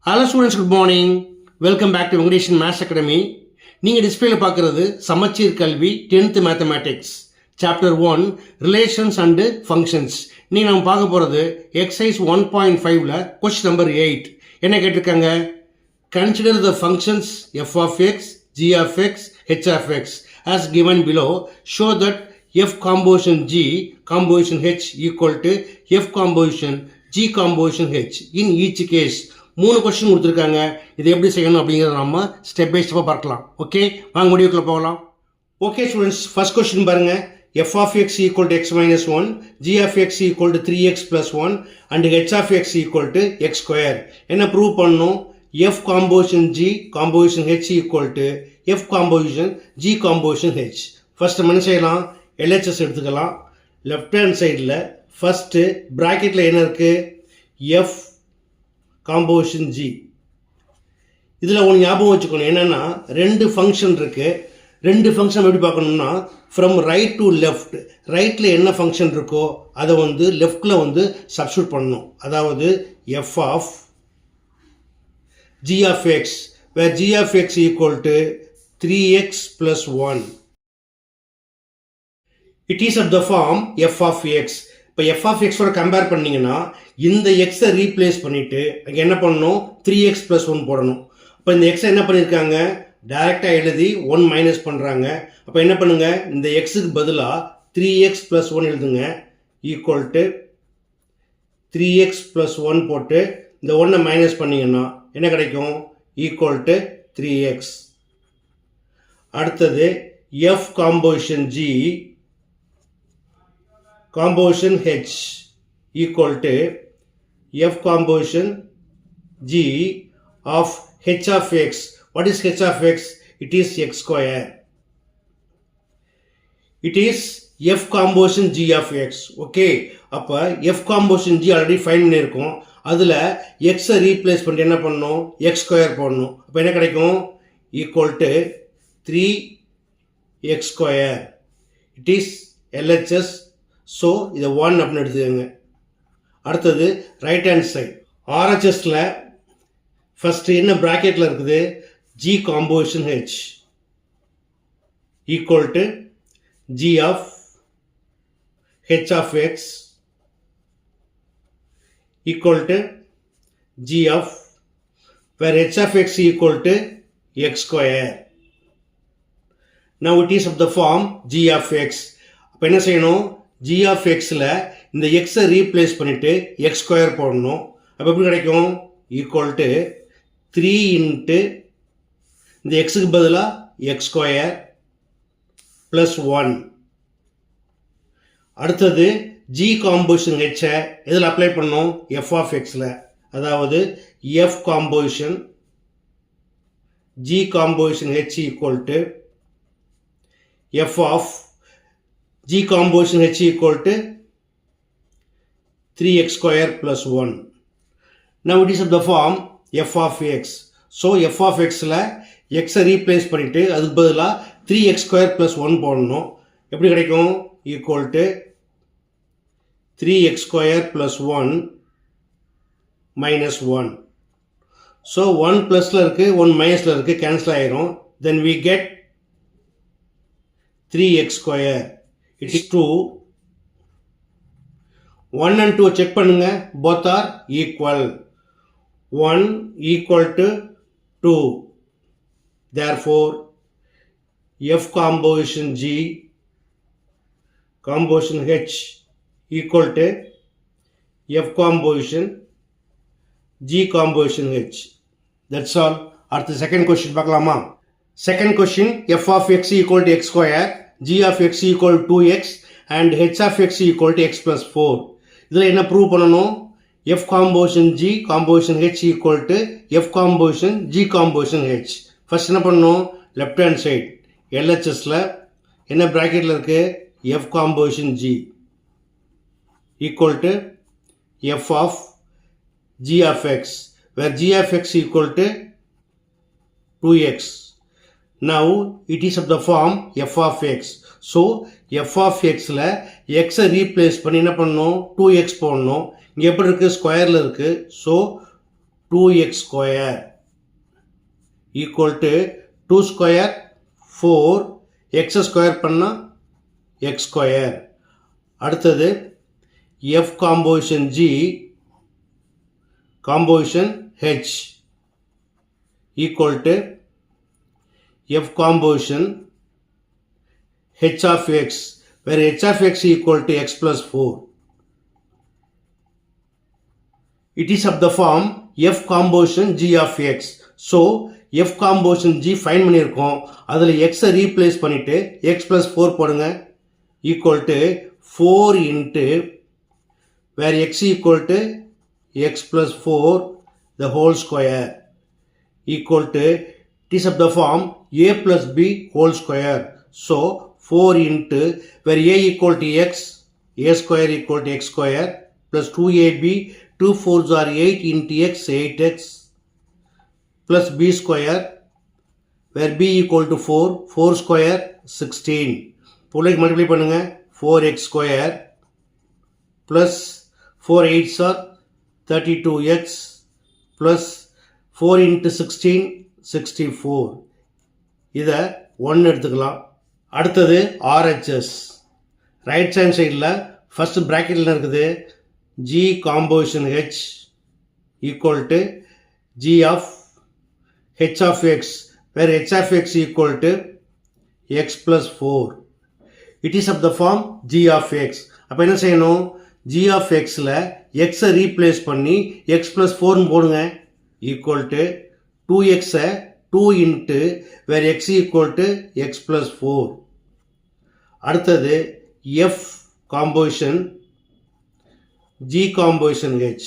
Hello students, good morning. Welcome back to Venkatesan maths academy. நீங்கள் டிஸ்பிளேல பார்க்குறது Samacheer Kalvi 10th mathematics chapter 1 relations and functions. நீங்கள் நம்ம பார்க்க போகிறது எக்ஸசைஸ் 1.5ல் கொஸ்டின் நம்பர் 8. என்ன கேட்டிருக்காங்க? Consider the functions f of x, g of x, h of x as given below. Show that f composition g composition h equal to f composition g composition h in each case. 3 question கொடுத்துருக்காங்க. இது எப்படி செய்யணும் அப்படிங்கிறத நம்ம step by ஸ்டெப்பாக பார்க்கலாம். Okay, வாங்க முடிவுக்குள்ள போகலாம். ஓகே ஸ்டூடெண்ட்ஸ், ஃபர்ஸ்ட் கொஸ்டின் பாருங்க. f of x equal to x minus 1, g of x equal to 3x plus 1 and h of x equal to x square. என்ன ப்ரூவ் பண்ணணும்? f composition g composition h equal to f composition g composition h. First நம்ம என்ன செய்யலாம்? LHS எடுத்துக்கலாம். Left hand சைடில் first ப்ராக்கெட்டில் என்ன இருக்குது? f composition g. இதில் ஒன்று ஞாபகம் வச்சுக்கணும், என்னென்னா 2 ஃபங்க்ஷன் இருக்குது. 2 ஃபங்க்ஷன் எப்படி பார்க்கணும்னா, ஃப்ரம் ரைட் டு லெஃப்ட், ரைட்டில் என்ன ஃபங்க்ஷன் இருக்கோ அதை லெஃப்டில் சப்ஸ்டியூட் பண்ணணும். அதாவது f of g of x, where g of x equal to 3x plus 1. It is of the form f of x. இப்போ f of x கம்பேர் பண்ணிங்கன்னா இந்த எக்ஸை ரீப்ளேஸ் பண்ணிவிட்டு அங்கே என்ன பண்ணணும்? 3x plus 1 போடணும். அப்போ இந்த எக்ஸை என்ன பண்ணியிருக்காங்க? டைரெக்டாக எழுதி 1 மைனஸ் பண்ணுறாங்க. அப்போ என்ன பண்ணுங்க? இந்த எக்ஸுக்கு பதிலாக 3x plus 1 எழுதுங்க. ஈக்குவல் டு 3x plus 1 போட்டு இந்த 1 மைனஸ் பண்ணிங்கன்னா என்ன கிடைக்கும்? Equal to 3x. அடுத்தது f composition g composition h equal to f composition g of h of x. What is h of x? It is x square. It is f composition g of x. Okay, அப்போ f composition g already fine பண்ணியிருக்கோம். அதில் எக்ஸை replace பண்ணிட்டு என்ன பண்ணணும்? X square போடணும். அப்போ என்ன கிடைக்கும்? Equal to 3x square. It is LHS. So இதை 1 அப்படின்னு எடுத்துக்கோங்க. அடுத்தது ரைட் ஹேண்ட் சைட் RHSல ஃபஸ்ட்டு என்ன ப்ராக்கெட்டில் இருக்குது? g composition h equal to g of h of x equal to g of, where h of x equal to x square. Now it is of the form g of x. அப்போ என்ன செய்யணும்? g of xல இந்த எக்ஸை replace பண்ணிவிட்டு X square போடணும். அப்போ எப்படி கிடைக்கும்? ஈக்குவல் டு 3 இன்ட்டு இந்த எக்ஸுக்கு பதிலாக எக்ஸ் ஸ்கொயர் ப்ளஸ் 1. அடுத்தது g காம்போசிஷன் ஹெச்சை இதில் அப்ளை பண்ணோம்? f of xல. அதாவது f composition g composition h equal to f of g composition h equal to 3x square plus 1. Now it is of the form f of x. So f of xல xஐ replace பண்ணிட்டு அதுக்கு பதிலாக 3x square plus 1 போடணும். எப்படி கிடைக்கும்? Equal to 3x square plus 1 minus 1. So 1 ப்ளஸில் இருக்குது, 1 மைனஸில் இருக்குது, கேன்சல் ஆயிரும். Then we get 3x square. It is true. 1 and 2 check பண்ணுங்க. Both are equal. 1 equal to 2. Therefore, f composition g composition h equal to f composition g composition h. That's all. அடுத்த second question பார்க்கலாமா? Second question, f of x equal to x square, g of x equal to 2x and h of x equal to x plus 4. இதில் என்ன prove பண்ணணும்? f composition g composition h equal to f composition g composition h. First என்ன பண்ணணும்? Left hand side LHSல என்ன ப்ராக்கெட்டில் இருக்குது? f composition g equal to f of g of x, where g of x equal to 2x. Now it is of the form f of x. So f of xல xஐ replace பண்ணி என்ன பண்ணணும்? 2x போடணும். இங்கே எப்படி இருக்குது? ஸ்கொயரில் இருக்குது. So 2x square equal to 2 square 4 x square பண்ணா x square. அடுத்தது F composition G composition H equal to F composition H of x, where H of x equal to x plus 4. It is of the form F composition G of x. So F composition G find பண்ணியிருக்கோம். அதில் x replace பண்ணிட்டு x plus 4 போடுங்க equal to 4 into where x equal to x plus 4 the whole square equal to, it is of the form a plus b whole square. So 4 into where a equal to x, a square equal to x square plus 2ab, 2 4s are 8 into x, 8x plus b square where b equal to 4, 4 square 16. பொருளுக்கு multiply பண்ணுங்க 4x square plus 4 8s are 32x plus 4 into 16 64. இதை 1 எடுத்துக்கலாம். அடுத்தது RHS. Right hand சைடில் first ப்ராக்கெட்டில் இருக்குது G composition H equal to G of H of x, where H of x equal to x plus 4. It is of the form G of x. அப்போ என்ன செய்யணும்? G of xல x replace பண்ணி x plus 4 போடுங்க equal to 2x 2 into where x equal to x plus 4. அடுத்தது F composition G composition H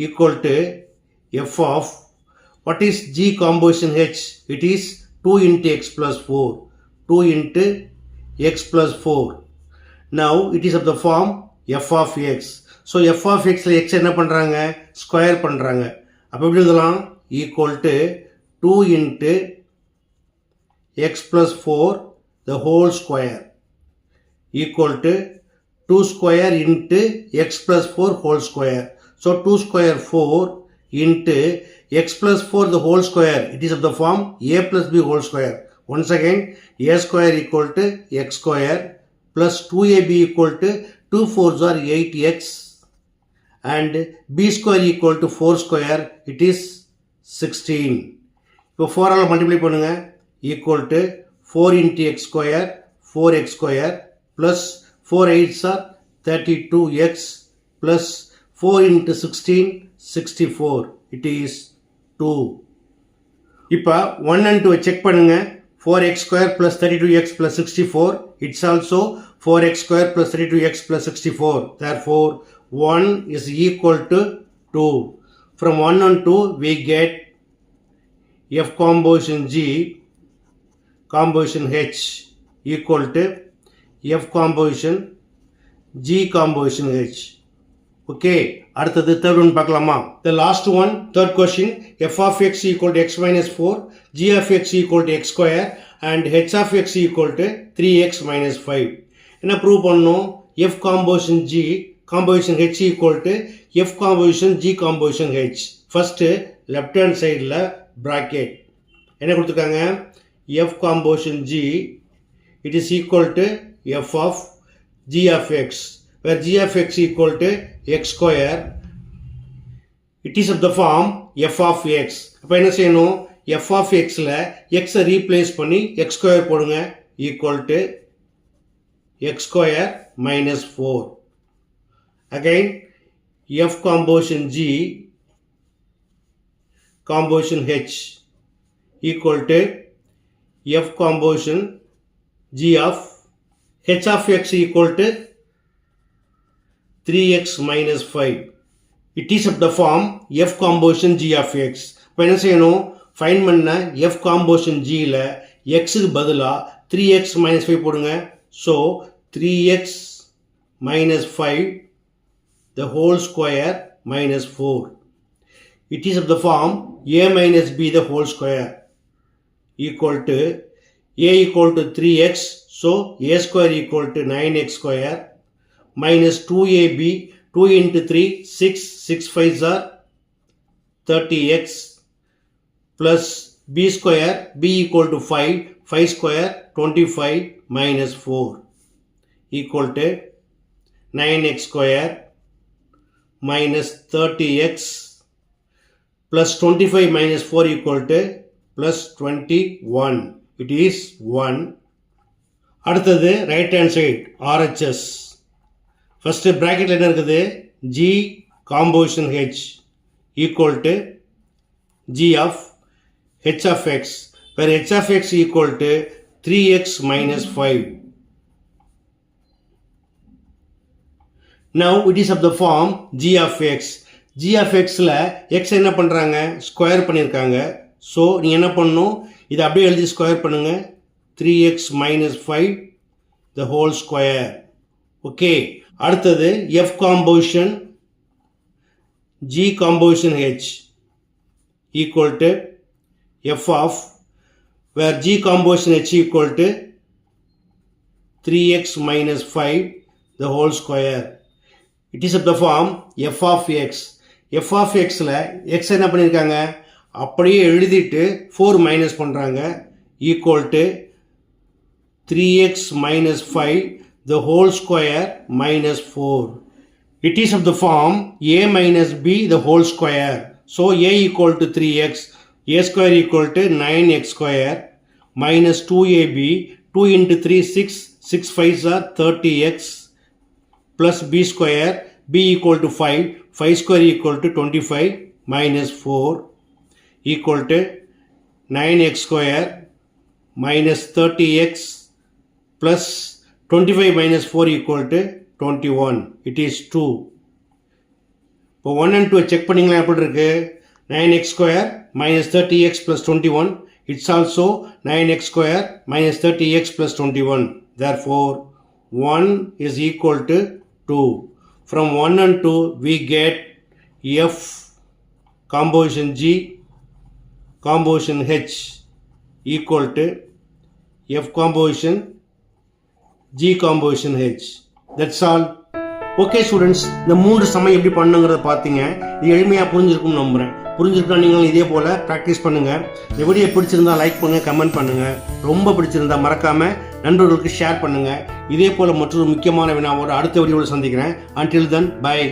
equal to F of, what is G composition H? It is 2 into x plus 4. 2 into x plus 4. Now it is of the form f of x. So f of x ல x என்ன பண்றாங்க? Square பண்றாங்க. அப்போ எப்படி எழுதலாம்? equal to 2 into x plus 4 the whole square equal to 2 square into x plus 4 whole square. So 2 square 4 into x plus 4 the whole square. It is of the form a plus b whole square. Once again, a square equal to x square plus 2ab equal to 2 4s are 8x and b square equal to 4 square. It is 16. இப்போ 4 all multiply பண்ணுங்க equal to 4 into x square 4x square plus 4 8s are 32x plus 4 into 16 64. It is 2. இப்போ 1 and 2 check பண்ணுங்க 4x square plus 32x plus 64. It's also 4x square plus 32x plus 64. Therefore 1 is equal to 2. From 1 and 2 we get F composition G composition H equal to F composition G composition H. Okay, அடுத்தது third one பார்க்கலாமா? The last one, third question, f of x equal to x minus 4, g of x equal to x square and h of x equal to 3x minus 5. என்ன prove பண்ணணும்? f composition G composition H equal to f composition G composition H. First left hand sideல bracket என்ன கொடுத்துருக்காங்க? f composition G it is equal to f of g of x, where g of x equal to x square. It is of the form f of x. அப்போ என்ன செய்யணும்? f of xல x replace பண்ணி x square போடுங்க equal to x square minus 4. Again f composition G composition H equal to f composition G of h of x equal to 3x minus 5. It is of the form f composition G of x. இப்போ என்ன செய்யணும்? Find பண்ண f composition Gல xக்கு பதிலாக 3x minus 5 போடுங்க. So 3x minus 5 the whole square minus 4. It is of the form a minus b the whole square equal to a equal to 3x. So a square equal to 9x square minus 2ab, 2 into 3, 6, 6 5s are 30x plus b square, b equal to 5, 5 square 25 minus 4 equal to 9x square minus 30x plus 25 minus 4 equal to plus 21. It is 1. அடுத்தது right hand side RHS. First பிராக்கெட்ல என்ன இருக்குது? G composition H equal to G of H of x, where H of x equal to 3x minus 5. Now it is of the form G of x. G of xல x என்ன பண்றாங்க? Square பண்ணியிருக்காங்க. So நீங்கள் என்ன பண்ணணும்? இதை அப்படியே எழுதி square பண்ணுங்க. 3x minus 5 the whole square. Okay, அடுத்தது F composition G composition H equal to F of, where G composition H equal to 3x minus 5 the whole square. It is of the form F of x. F of xல x என்ன பண்ணியிருக்காங்க? அப்படியே எழுதிட்டு 4 minus பண்ணுறாங்க. Equal to 3x minus 5 the whole square minus 4. It is of the form a minus b the whole square. So a equal to 3x, a square equal to 9x square minus 2ab, 2 into 3 6, 6 5s are 30x plus b square, b equal to 5, 5 square equal to 25 minus 4 equal to 9x square minus 30x plus 25 minus 4 equal to 21. It is 2. இப்போ 1 and 2 check பண்ணிங்களா எப்படி இருக்கு? 9x square minus 30x plus 21. It's also 9x square minus 30x plus 21. Therefore, 1 is equal to 2. From 1 and 2, we get F composition G, composition H equal to F composition G composition H. That's all. Okay students, இந்த 3 சமம் எப்படி பண்ணுங்கிறத பார்த்தீங்க. இது எளிமையாக புரிஞ்சிருக்கும்னு நம்புகிறேன். புரிஞ்சிருக்கா? நீங்கள் இதே போல் ப்ராக்டிஸ் பண்ணுங்கள். இந்த வீடியோ பிடிச்சிருந்தா லைக் பண்ணுங்கள், கமெண்ட் பண்ணுங்கள். ரொம்ப பிடிச்சிருந்தா மறக்காமல் நண்பர்களுக்கு ஷேர் பண்ணுங்கள். இதே போல் மற்றொரு முக்கியமான வினாவோட அடுத்த வீடியோவில் சந்திக்கிறேன். Until then, bye.